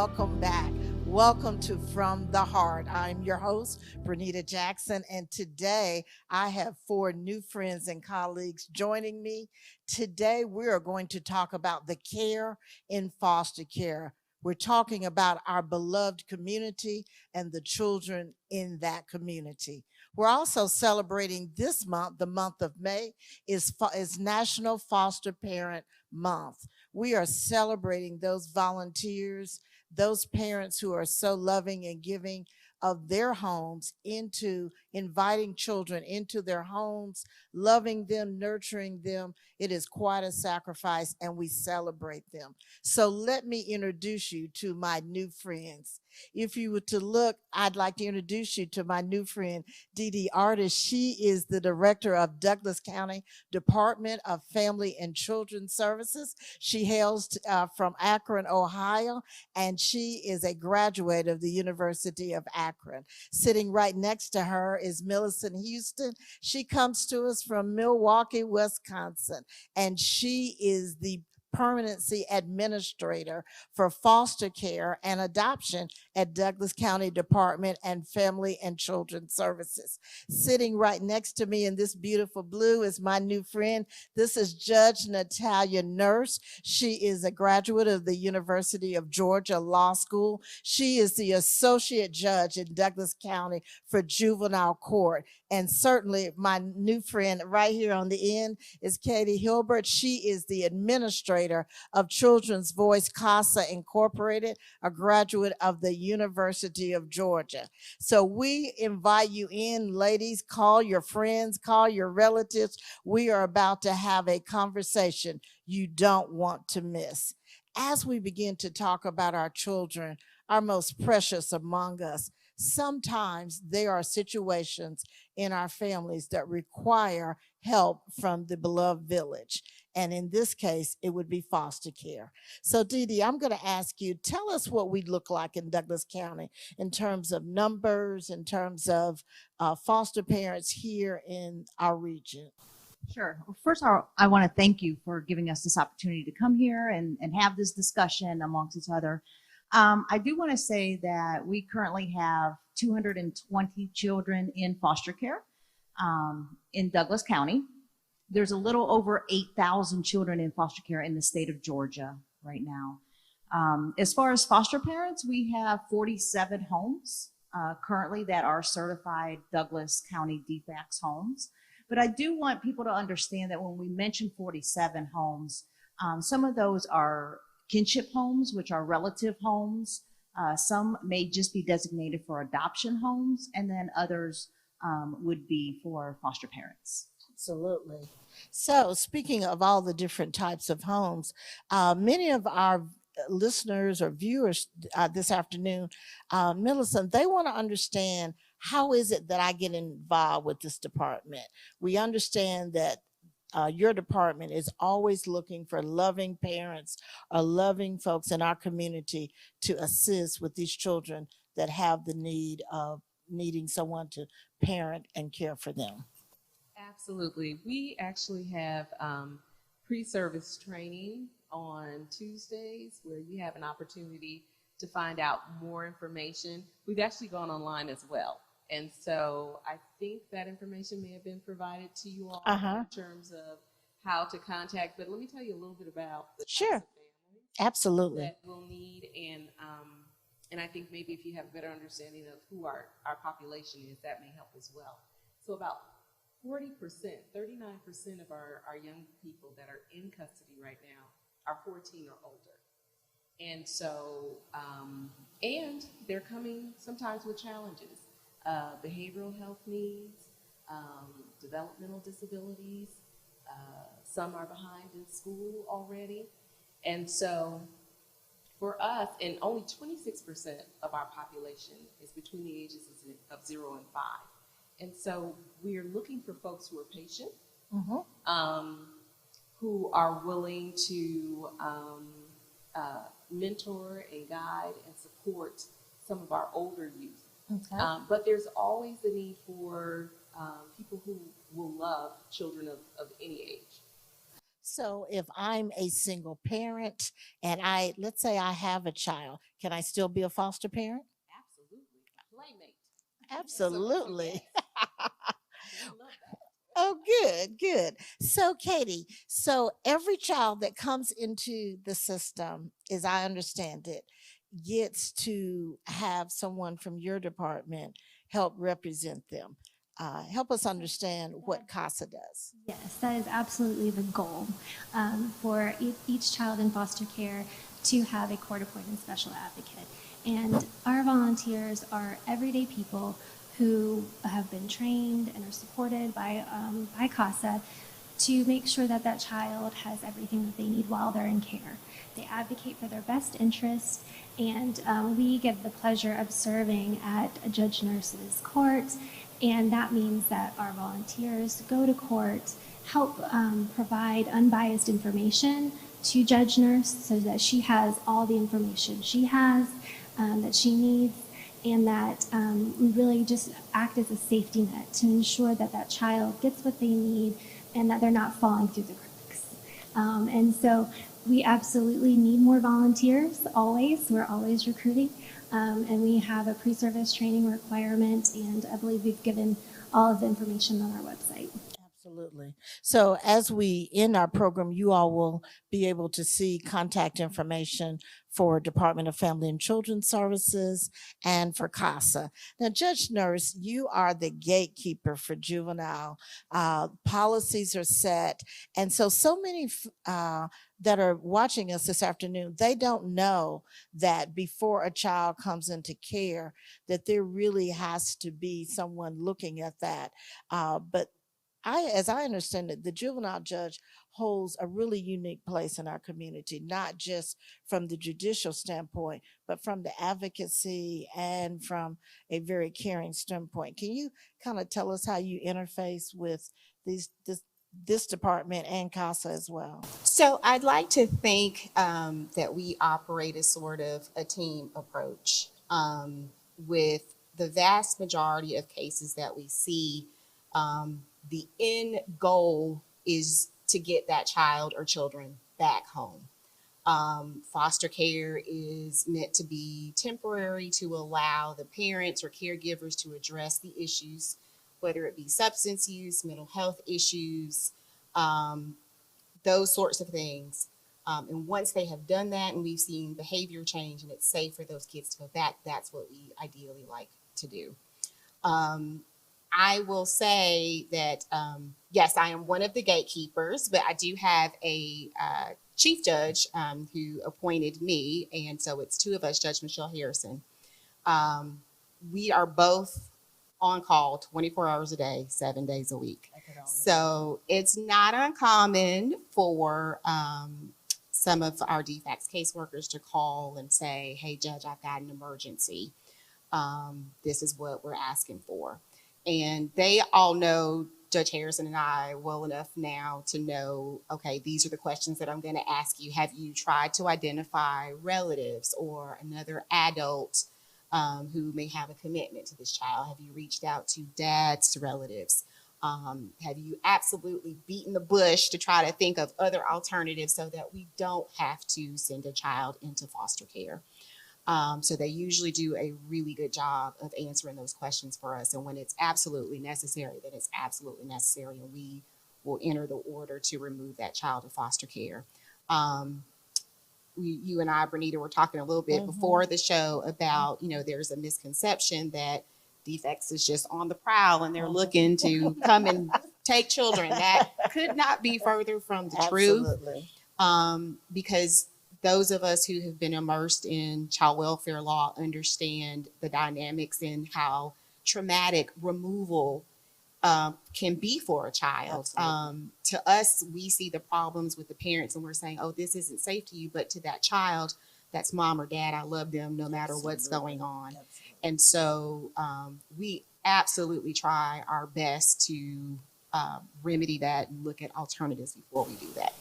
welcome back. Welcome to From the Heart. I'm your host, Bernita Jackson, and today I have four new friends and colleagues joining me. Today we are going to talk about the care in foster care. We're talking about our beloved community and the children in that community. We're also celebrating this month, the month of May, is National Foster Parent Month. We are celebrating those volunteers, those parents who are so loving and giving of their homes into inviting children into their homes, loving them, nurturing them. It is quite a sacrifice, and we celebrate them. So let me introduce you to my new friends. If you were to look, I'd like to introduce you to my new friend, Dee Dee Artist. She is the director of Douglas County Department of Family and Children's Services. She hails from Akron, Ohio, and she is a graduate of the University of Akron. Sitting right next to her is Millicent Houston. She comes to us from Milwaukee, Wisconsin, and she is the permanency administrator for foster care and adoption at Douglas County Department and Family and Children's Services. Sitting right next to me in this beautiful blue is my new friend. This is Judge Natalia Nurse. She is a graduate of the University of Georgia Law School. She is the associate judge in Douglas County for juvenile court. And certainly my new friend right here on the end is Katie Hilbert. She is the administrator of Children's Voice CASA Incorporated, a graduate of the University of Georgia. So we invite you in, ladies. Call your friends, call your relatives. We are about to have a conversation you don't want to miss. As we begin to talk about our children, our most precious among us, sometimes there are situations in our families that require help from the beloved village. And in this case, it would be foster care. So, Dee Dee, I'm going to ask you, tell us what we look like in Douglas County in terms of numbers, in terms of foster parents here in our region. Sure. Well, first, I want to thank you for giving us this opportunity to come here and have this discussion amongst each other. I do want to say that we currently have 220 children in foster care in Douglas County. There's a little over 8,000 children in foster care in the state of Georgia right now. As far as foster parents, we have 47 homes currently that are certified Douglas County DFACS homes. But I do want people to understand that when we mention 47 homes, some of those are kinship homes, which are relative homes. Some may just be designated for adoption homes, and then others would be for foster parents. Absolutely. So, speaking of all the different types of homes, many of our listeners or viewers this afternoon, Millicent, they want to understand, how is it that I get involved with this department? We understand that your department is always looking for loving parents or loving folks in our community to assist with these children that have the need of needing someone to parent and care for them. Absolutely. We actually have pre-service training on Tuesdays where you have an opportunity to find out more information. We've actually gone online as well. And so I think that information may have been provided to you all in terms of how to contact. But let me tell you a little bit about the types of families Absolutely. that we'll need. And I think maybe if you have a better understanding of who our population is, that may help as well. So about 40%, 39% of our young people that are in custody right now are 14 or older. And so, and they're coming sometimes with challenges, behavioral health needs, developmental disabilities. Some are behind in school already. And so for us, and only 26% of our population is between the ages of 0 and 5. And so we're looking for folks who are patient, who are willing to mentor and guide and support some of our older youth. But there's always the need for people who will love children of any age. So if I'm a single parent and let's say I have a child, can I still be a foster parent? Absolutely. Playmate. So Absolutely. yes, we love that. Oh, good, good. So, Katie, so every child that comes into the system, as I understand it, gets to have someone from your department help represent them. Help us understand what CASA does. Yes, that is absolutely the goal for each child in foster care to have a court-appointed special advocate. And our volunteers are everyday people who have been trained and are supported by CASA to make sure that that child has everything that they need while they're in care. They advocate for their best interests, and we get the pleasure of serving at a judge nurse's court, and that means that our volunteers go to court, help provide unbiased information to judge nurse so that she has all the information she has that she needs, and that we really just act as a safety net to ensure that that child gets what they need and that they're not falling through the cracks. And so we absolutely need more volunteers always. We're always recruiting. And we have a pre-service training requirement, and I believe we've given all of the information on our website. Absolutely. So, as we end our program, you all will be able to see contact information for Department of Family and Children Services and for CASA. Now, Judge Nurse, you are the gatekeeper for juvenile. Policies are set. And so many that are watching us this afternoon, they don't know that before a child comes into care, that there really has to be someone looking at that. But as I understand it, the juvenile judge holds a really unique place in our community, not just from the judicial standpoint, but from the advocacy and from a very caring standpoint. Can you kind of tell us how you interface with this department and CASA as well? So I'd like to think that we operate as sort of a team approach with the vast majority of cases that we see. The end goal is to get that child or children back home. Foster care is meant to be temporary to allow the parents or caregivers to address the issues, whether it be substance use, mental health issues, those sorts of things. And once they have done that and we've seen behavior change and it's safe for those kids to go back, that's what we ideally like to do. I will say that, yes, I am one of the gatekeepers, but I do have a chief judge who appointed me. And so it's two of us, Judge Michelle Harrison. We are both on call 24 hours a day, 7 days a week. So it's not uncommon for some of our DFACS caseworkers to call and say, hey, Judge, I've got an emergency. This is what we're asking for. And they all know Judge Harrison and I well enough now to know, okay, these are the questions that I'm going to ask you. Have you tried to identify relatives or another adult who may have a commitment to this child? Have you reached out to dad's relatives? Have you absolutely beaten the bush to try to think of other alternatives so that we don't have to send a child into foster care? So they usually do a really good job of answering those questions for us. And when it's absolutely necessary, then it's absolutely necessary, and we will enter the order to remove that child to foster care. You and I, Bernita, were talking a little bit before the show about, there's a misconception that DFACS is just on the prowl and they're looking to come and take children. That could not be further from the truth. Because those of us who have been immersed in child welfare law understand the dynamics and how traumatic removal can be for a child. To us, we see the problems with the parents and we're saying, oh, this isn't safe to you. But to that child, that's mom or dad. I love them no matter what's going on. And so we absolutely try our best to remedy that and look at alternatives before we do that.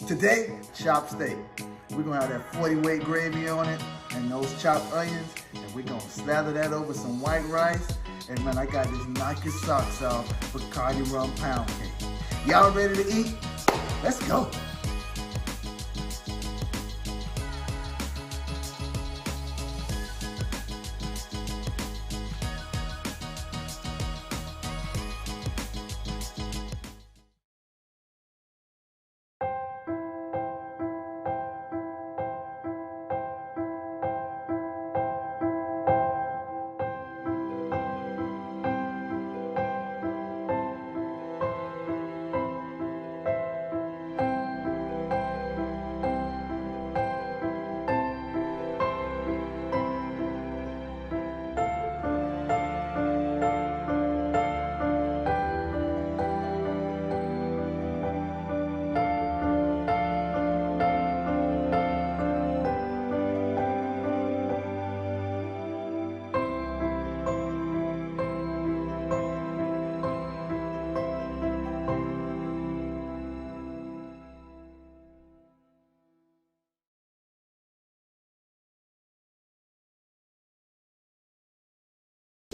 Today, chopped steak. We're gonna have that 40-weight gravy on it and those chopped onions, and we're gonna slather that over some white rice, And man, I got this Nike socks out for Cardi Rum Pound Cake. Y'all ready to eat? Let's go.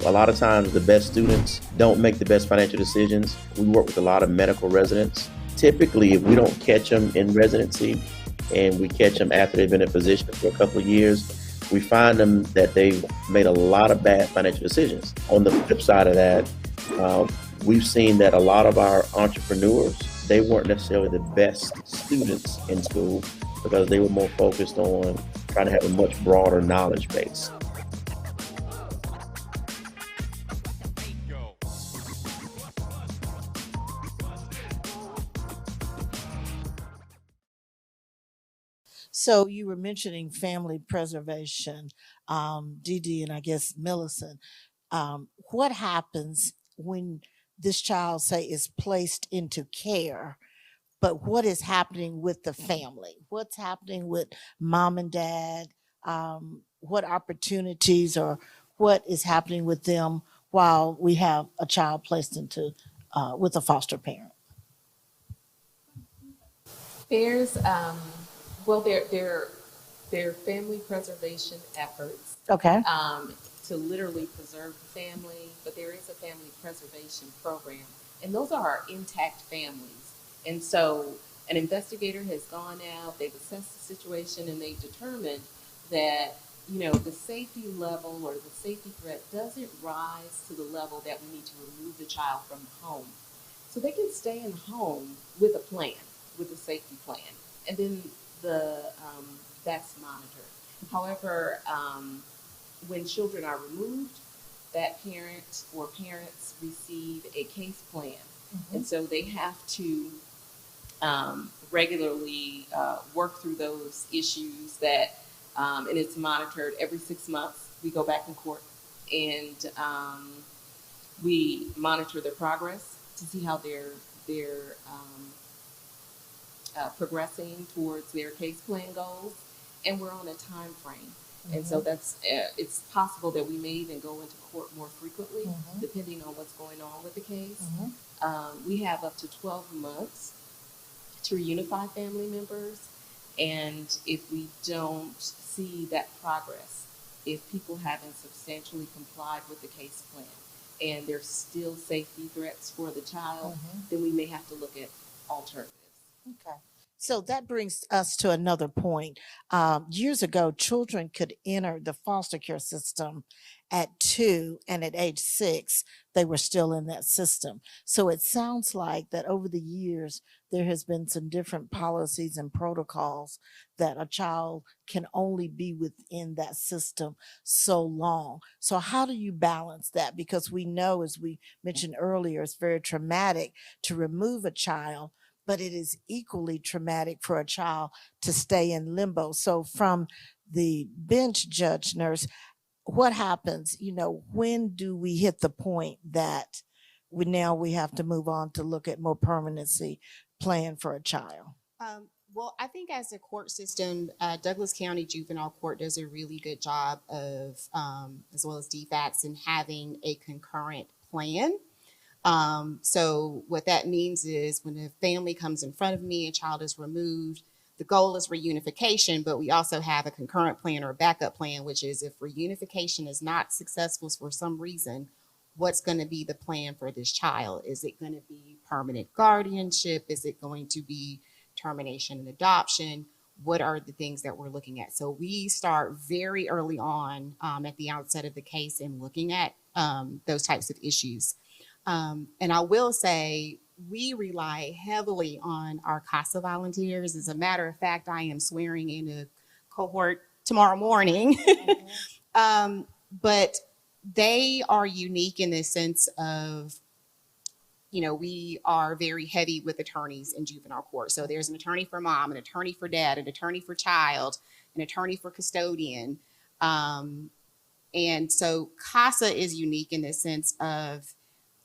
A lot of times the best students don't make the best financial decisions. We work with a lot of medical residents. Typically, if we don't catch them in residency and we catch them after they've been in a position for a couple of years, we find them that they've made a lot of bad financial decisions. On the flip side of that, we've seen that a lot of our entrepreneurs, they weren't necessarily the best students in school because they were more focused on trying to have a much broader knowledge base. So you were mentioning family preservation, Dee Dee, and I guess Millicent. What happens when this child, say, is placed into care? But what is happening with the family? What's happening with mom and dad? What opportunities or what is happening with them while we have a child placed into with a foster parent? There's, well, there family preservation efforts Okay. to literally preserve the family, but there is a family preservation program, and those are intact families. And so an investigator has gone out, they've assessed the situation, and they've determined that, you know, the safety level or the safety threat doesn't rise to the level that we need to remove the child from the home. So they can stay in the home with a plan, with a safety plan, and then that's monitored. However, when children are removed, that parent or parents receive a case plan, and so they have to regularly work through those issues that, and it's monitored every 6 months. We go back in court and we monitor their progress to see how they're progressing towards their case plan goals, and we're on a time frame. And so that's it's possible that we may even go into court more frequently, depending on what's going on with the case. We have up to 12 months to reunify family members, and if we don't see that progress, if people haven't substantially complied with the case plan and there's still safety threats for the child, then we may have to look at alternatives. Okay. So that brings us to another point. Years ago, children could enter the foster care system at 2, and at age 6, they were still in that system. So it sounds like that over the years, there has been some different policies and protocols that a child can only be within that system so long. So how do you balance that? Because we know, as we mentioned earlier, it's very traumatic to remove a child, but it is equally traumatic for a child to stay in limbo. So from the bench, Judge Nurse, what happens, when do we hit the point that we have to move on to look at more permanency plan for a child? Well, I think as a court system, Douglas County Juvenile Court does a really good job of, as well as DFACS, in having a concurrent plan. So what that means is when a family comes in front of me, a child is removed, the goal is reunification, but we also have a concurrent plan or a backup plan, which is if reunification is not successful for some reason, what's going to be the plan for this child. Is it going to be permanent guardianship? Is it going to be termination and adoption? What are the things that we're looking at? So we start very early on at the outset of the case and looking at those types of issues. And I will say we rely heavily on our CASA volunteers. As a matter of fact, I am swearing in a cohort tomorrow morning. But they are unique in the sense of, we are very heavy with attorneys in juvenile court. So there's an attorney for mom, an attorney for dad, an attorney for child, an attorney for custodian. And so CASA is unique in the sense of,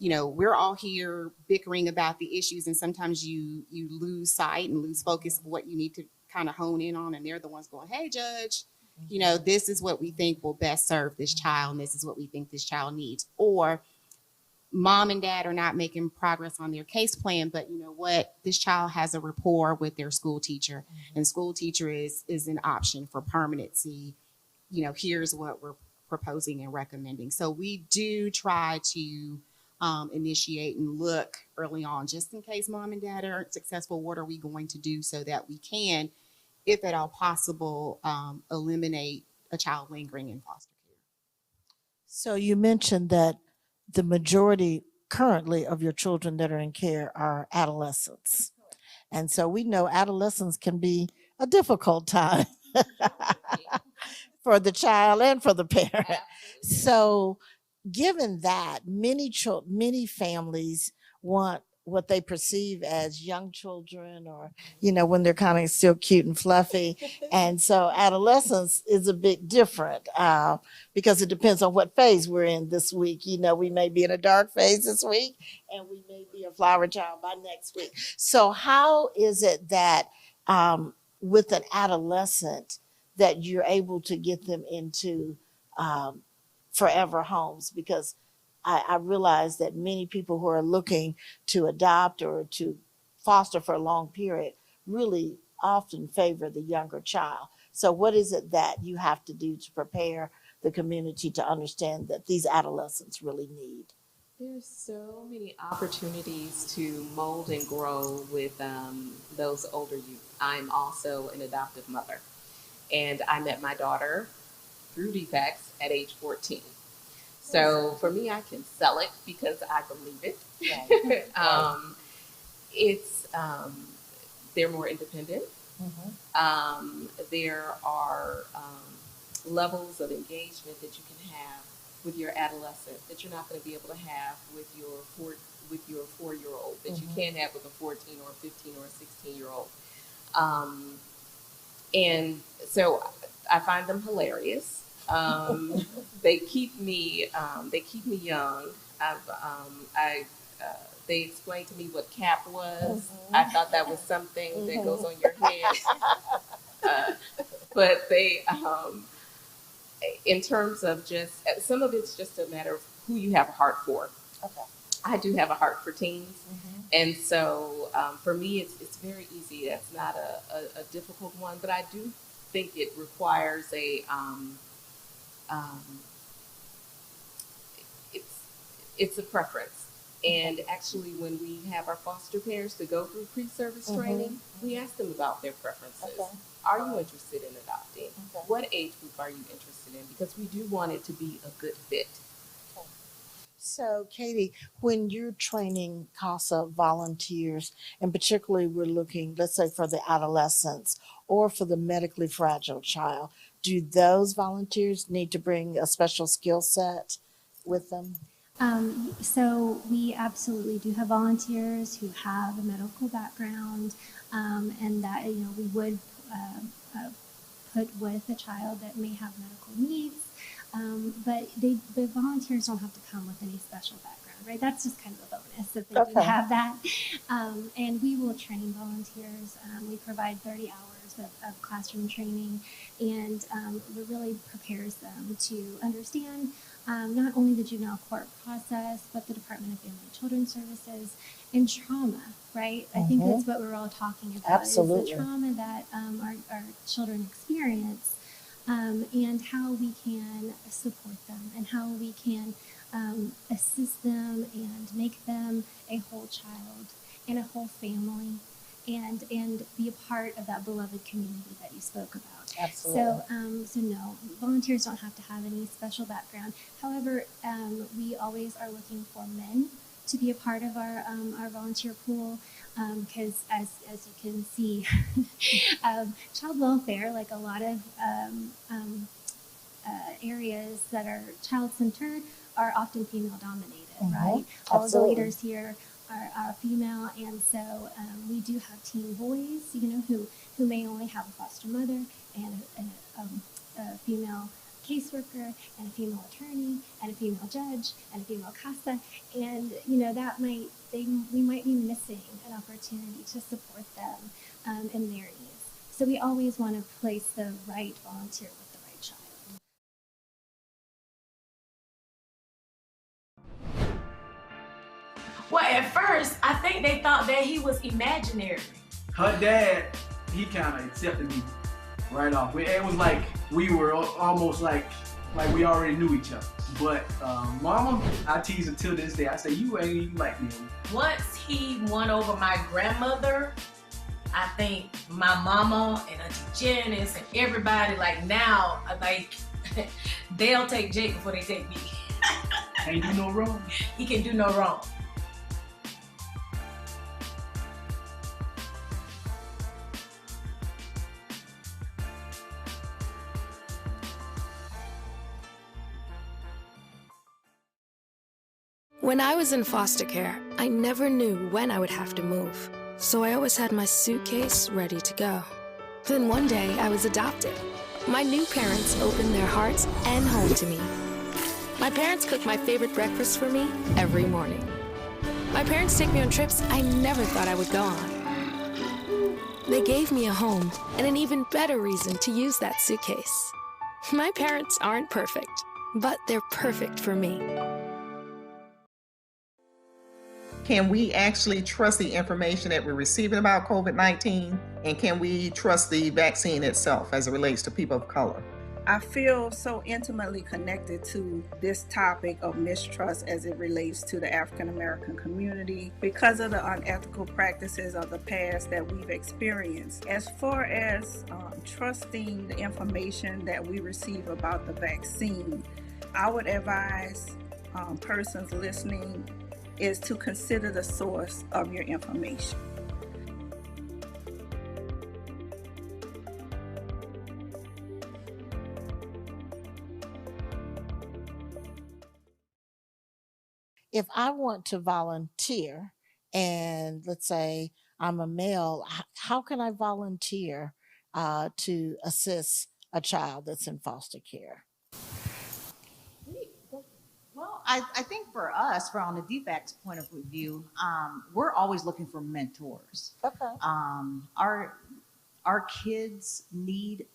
we're all here bickering about the issues, and sometimes you lose sight and lose focus of what you need to kind of hone in on, and they're the ones going, hey, judge, this is what we think will best serve this child, and this is what we think this child needs. Or mom and dad are not making progress on their case plan, but you know what? This child has a rapport with their school teacher, and school teacher is an option for permanency. Here's what we're proposing and recommending. So we do try to initiate and look early on, just in case mom and dad aren't successful. What are we going to do so that we can, if at all possible, eliminate a child lingering in foster care? So you mentioned that the majority currently of your children that are in care are adolescents. And so we know adolescence can be a difficult time for the child and for the parent. So given that, many families want what they perceive as young children, or when they're kind of still cute and fluffy. And so adolescence is a bit different because it depends on what phase we're in this week. We may be in a dark phase this week, and we may be a flower child by next week. So how is it that with an adolescent that you're able to get them into forever homes? Because I realize that many people who are looking to adopt or to foster for a long period really often favor the younger child. So what is it that you have to do to prepare the community to understand that these adolescents really need? There's so many opportunities to mold and grow with those older youth. I'm also an adoptive mother, and I met my daughter through DFACS at age 14. So for me, I can sell it because I believe it. Right. It's they're more independent. There are levels of engagement that you can have with your adolescent that you're not going to be able to have with your 4-year-old, that you can't have with a 14 or 15 or 16-year-old. And so I find them hilarious. They keep me young. They explained to me what CAP was. I thought that was something that goes on your head. But they, in terms of just, some of it's just a matter of who you have a heart for. Okay. I do have a heart for teens. And so for me, it's very easy. That's not a difficult one, but I do think it requires it's a preference. And actually, when we have our foster parents to go through pre-service training, we ask them about their preferences. Okay. Are you interested in adopting? Okay. What age group are you interested in? Because we do want it to be a good fit. Okay. So, Katie, when you're training CASA volunteers, and particularly we're looking, let's say, for the adolescents or for the medically fragile child, do those volunteers need to bring a special skill set with them? So we absolutely do have volunteers who have a medical background, and that we would put with a child that may have medical needs, but the volunteers don't have to come with any special background, right? That's just kind of a bonus that they do have that, and we will train volunteers. We provide 30 hours of classroom training, and it really prepares them to understand not only the juvenile court process, but the Department of Family and Children's Services and trauma, right? I think that's what we're all talking about. Absolutely. Is the trauma that our children experience, and how we can support them, and how we can assist them and make them a whole child and a whole family, and be a part of that beloved community that you spoke about. Absolutely. So no, volunteers don't have to have any special background. However, we always are looking for men to be a part of our volunteer pool, because as you can see, child welfare, like a lot of areas that are child-centered, are often female-dominated, right? All of the Absolutely. leaders here are female, and so we do have teen boys, who may only have a foster mother and a female caseworker and a female attorney and a female judge and a female CASA, and we might be missing an opportunity to support them in their needs. So we always want to place the right volunteer with the right child. Well, at first, I think they thought that he was imaginary. Her dad, he kind of accepted me right off. It was like we were almost like we already knew each other. But Mama, I tease her till this day. I say, you ain't even like me. Once he won over my grandmother, I think my mama and Auntie Janice and everybody, like now, like they'll take Jake before they take me. Can't do no wrong. He can do no wrong. When I was in foster care, I never knew when I would have to move, so I always had my suitcase ready to go. Then one day, I was adopted. My new parents opened their hearts and home to me. My parents cook my favorite breakfast for me every morning. My parents take me on trips I never thought I would go on. They gave me a home and an even better reason to use that suitcase. My parents aren't perfect, but they're perfect for me. Can we actually trust the information that we're receiving about COVID-19? And can we trust the vaccine itself as it relates to people of color? I feel so intimately connected to this topic of mistrust as it relates to the African American community because of the unethical practices of the past that we've experienced. As far as trusting the information that we receive about the vaccine, I would advise persons listening is to consider the source of your information. If I want to volunteer, and let's say I'm a male, how can I volunteer to assist a child that's in foster care? Well, I think for us, from the DFAC's point of view, we're always looking for mentors. Okay. Our kids need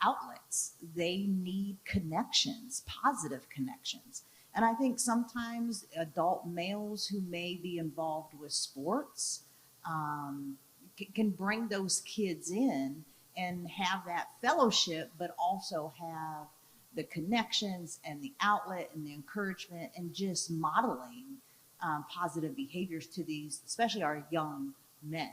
outlets. They need connections, positive connections. And I think sometimes adult males who may be involved with sports can bring those kids in and have that fellowship, but also have the connections and the outlet and the encouragement and just modeling positive behaviors to these, especially our young men,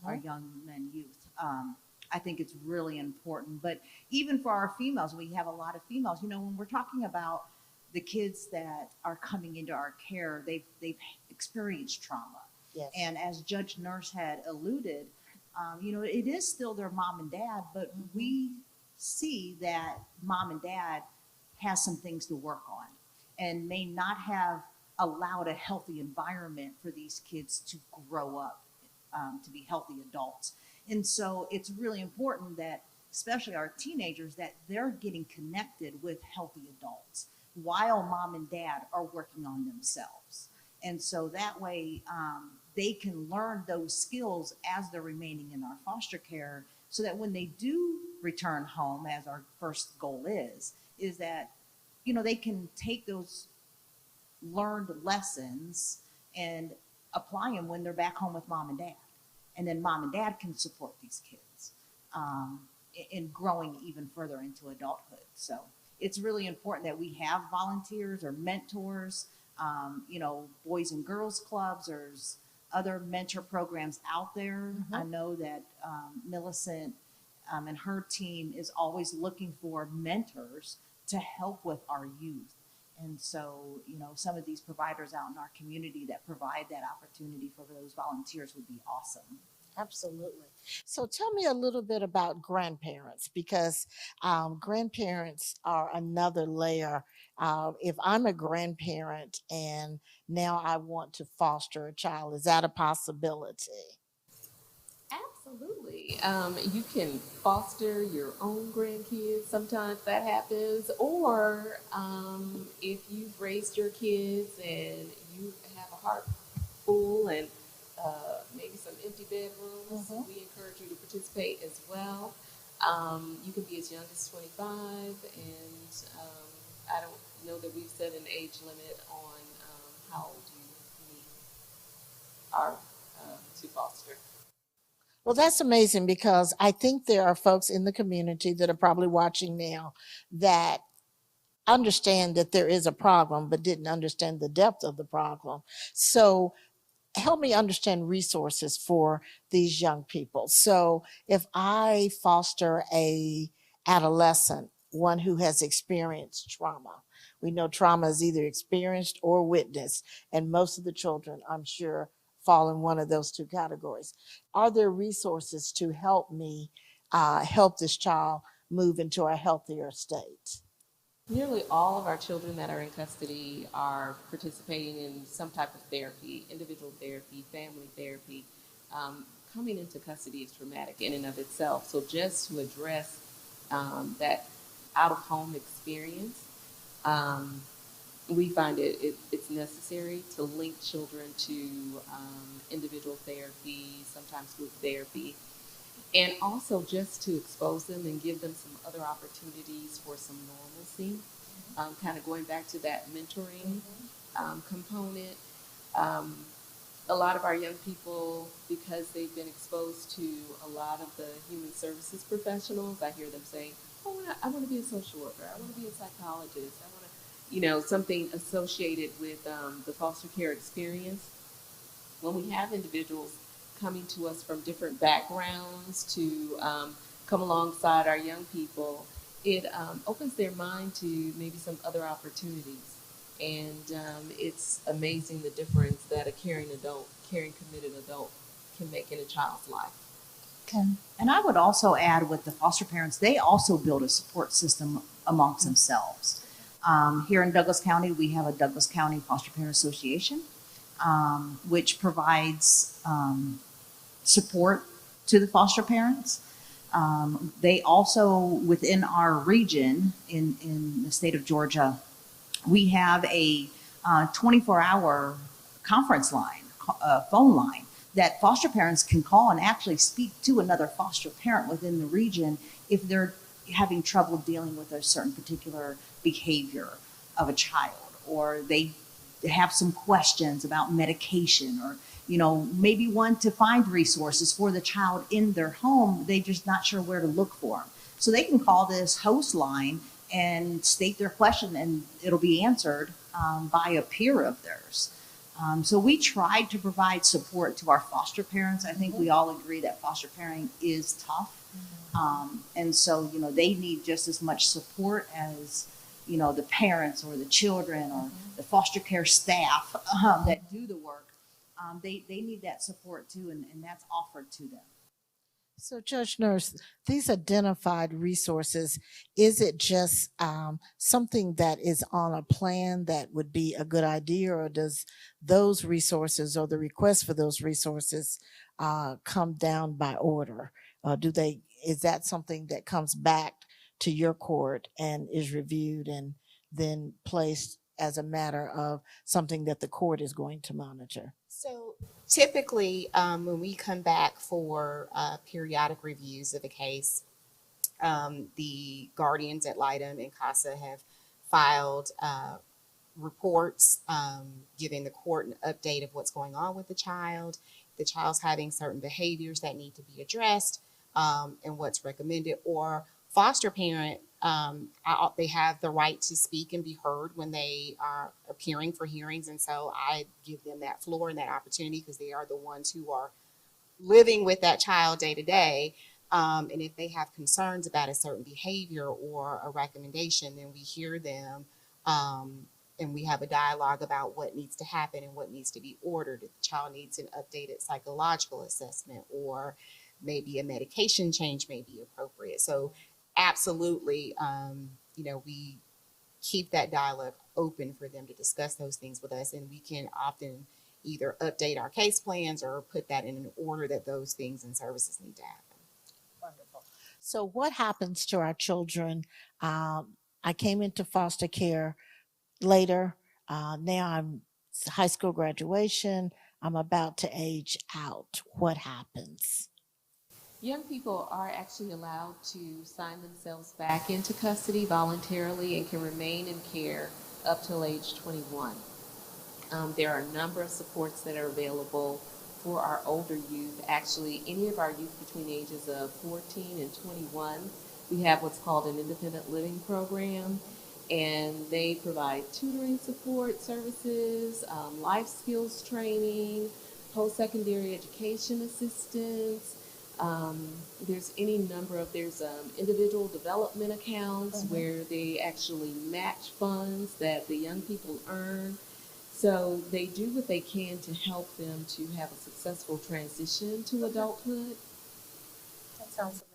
our young men youth. I think it's really important. But even for our females, we have a lot of females, when we're talking about the kids that are coming into our care, they've experienced trauma. Yes. And as Judge Nurse had alluded, it is still their mom and dad, but we see that mom and dad has some things to work on and may not have allowed a healthy environment for these kids to grow up to be healthy adults. And so it's really important that, especially our teenagers, that they're getting connected with healthy adults while mom and dad are working on themselves. And so that way they can learn those skills as they're remaining in our foster care, so that when they do return home, as our first goal is that, they can take those learned lessons and apply them when they're back home with mom and dad. And then mom and dad can support these kids in growing even further into adulthood. So it's really important that we have volunteers or mentors Boys and girls clubs. There's other mentor programs out there. Mhm. I know that Millicent and her team is always looking for mentors to help with our youth. And so, some of these providers out in our community that provide that opportunity for those volunteers would be awesome. Absolutely. So tell me a little bit about grandparents because grandparents are another layer. If I'm a grandparent and now I want to foster a child, is that a possibility? Absolutely. You can foster your own grandkids. Sometimes that happens. Or if you've raised your kids and you have a heart full and maybe some empty bedrooms, Mhm. we encourage you to participate as well. You can be as young as 25, and I don't know that we've set an age limit on how old you need are to foster. Well, that's amazing because I think there are folks in the community that are probably watching now that understand that there is a problem, but didn't understand the depth of the problem. So help me understand resources for these young people. So if I foster a adolescent, one who has experienced trauma, we know trauma is either experienced or witnessed, and most of the children, I'm sure, fall in one of those two categories. Are there resources to help me help this child move into a healthier state? Nearly all of our children that are in custody are participating in some type of therapy, individual therapy, family therapy. Coming into custody is traumatic in and of itself. So just to address that out of home experience, um, we find it's necessary to link children to individual therapy, sometimes group therapy, and also just to expose them and give them some other opportunities for some normalcy. Kind of going back to that mentoring component. Um, a lot of our young people, because they've been exposed to a lot of the human services professionals, I hear them saying, "Oh, I want to be a social worker. I want to be a psychologist. I want to, something associated with the foster care experience." When we have individuals coming to us from different backgrounds to come alongside our young people, it opens their mind to maybe some other opportunities. And it's amazing the difference that a caring adult, caring, committed adult can make in a child's life. Okay. And I would also add with the foster parents, they also build a support system amongst themselves. Here in Douglas County, we have a Douglas County Foster Parent Association, which provides support to the foster parents. They also, within our region in the state of Georgia, we have a 24-hour conference line, phone line, that foster parents can call and actually speak to another foster parent within the region if they're having trouble dealing with a certain particular behavior of a child, or they have some questions about medication, or maybe want to find resources for the child in their home. They're just not sure where to look for them. So they can call this host line and state their question, and it'll be answered by a peer of theirs. So we tried to provide support to our foster parents. I think we all agree that foster parenting is tough. And so, they need just as much support as, the parents or the children or the foster care staff that do the work. They need that support too, and that's offered to them. So, Judge Nurse, these identified resources, is it just something that is on a plan that would be a good idea, or does those resources or the request for those resources come down by order? Is that something that comes back to your court and is reviewed and then placed as a matter of something that the court is going to monitor? So typically, when we come back for periodic reviews of a case, the guardians at Litem and CASA have filed reports giving the court an update of what's going on with the child. The child's having certain behaviors that need to be addressed, and what's recommended, or foster parent They have the right to speak and be heard when they are appearing for hearings. And so I give them that floor and that opportunity because they are the ones who are living with that child day to day. And if they have concerns about a certain behavior or a recommendation, then we hear them, and we have a dialogue about what needs to happen and what needs to be ordered. If the child needs an updated psychological assessment or maybe a medication change may be appropriate. So absolutely, we keep that dialogue open for them to discuss those things with us, and we can often either update our case plans or put that in an order that those things and services need to happen. Wonderful. So, what happens to our children? I came into foster care later. Now I'm high school graduation. I'm about to age out. What happens? Young people are actually allowed to sign themselves back into custody voluntarily and can remain in care up till age 21. There are a number of supports that are available for our older youth. Actually, any of our youth between the ages of 14 and 21, we have what's called an independent living program, and they provide tutoring support services, life skills training, post-secondary education assistance. There's any number of, individual development accounts where they actually match funds that the young people earn. So they do what they can to help them to have a successful transition to adulthood. That sounds amazing.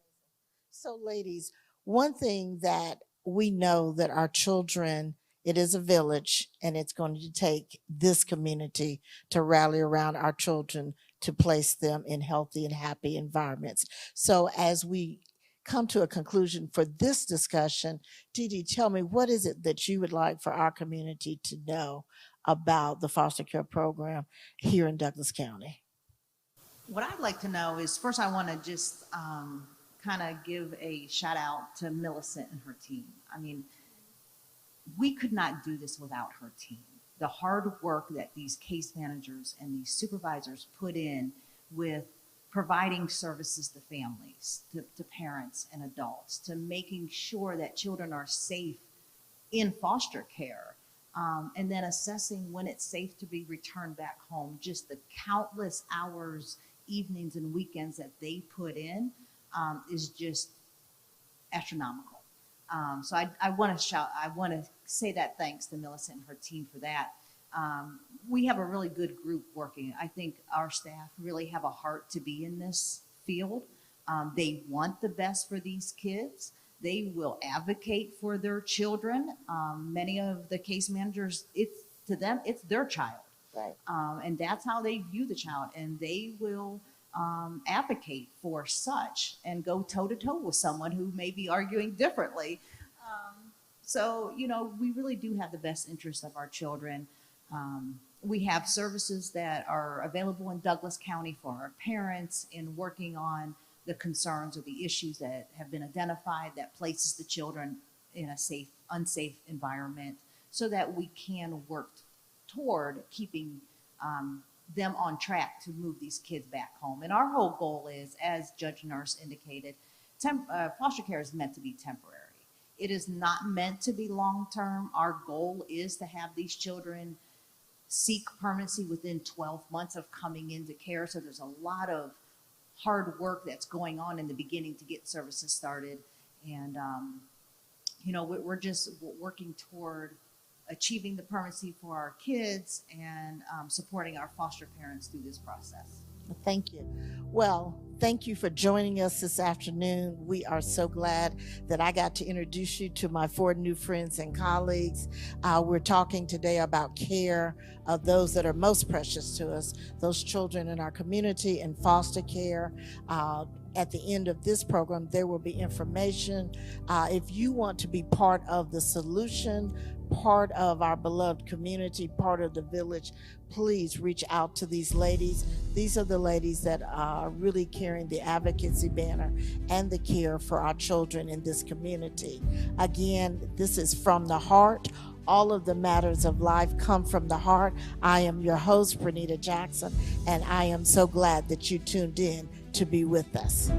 So, ladies, one thing that we know that our children, it is a village, and it's going to take this community to rally around our children to place them in healthy and happy environments. So, as we come to a conclusion for this discussion, Dee, tell me, what is it that you would like for our community to know about the foster care program here in Douglas County? What I'd like to know is, first, I want to just kind of give a shout out to Millicent and her team. I mean, we could not do this without her team. The hard work that these case managers and these supervisors put in with providing services to families, to parents and adults, to making sure that children are safe in foster care, and then assessing when it's safe to be returned back home. Just the countless hours, evenings, and weekends that they put in is just astronomical. So I want to say that thanks to Millicent and her team for that. We have a really good group working. I think our staff really have a heart to be in this field. They want the best for these kids. They will advocate for their children. Many of the case managers, to them, it's their child. Right. And that's how they view the child. And they will advocate for such and go toe-to-toe with someone who may be arguing differently. So, we really do have the best interest of our children. We have services that are available in Douglas County for our parents in working on the concerns or the issues that have been identified that places the children in a unsafe environment, so that we can work toward keeping them on track to move these kids back home. And our whole goal is, as Judge Nurse indicated, foster care is meant to be temporary. It is not meant to be long-term. Our goal is to have these children seek permanency within 12 months of coming into care. So there's a lot of hard work that's going on in the beginning to get services started. And, we're just working toward achieving the permanency for our kids and supporting our foster parents through this process. Thank you. Well, thank you for joining us this afternoon. We are so glad that I got to introduce you to my 4 new friends and colleagues. We're talking today about care of those that are most precious to us, those children in our community in foster care. At the end of this program, there will be information. If you want to be part of the solution, part of our beloved community, part of the village, please reach out to these ladies. These are the ladies that are really carrying the advocacy banner and the care for our children in this community. Again, this is From the Heart. All of the matters of life come from the heart. I am your host, Pranita Jackson, and I am so glad that you tuned in to be with us.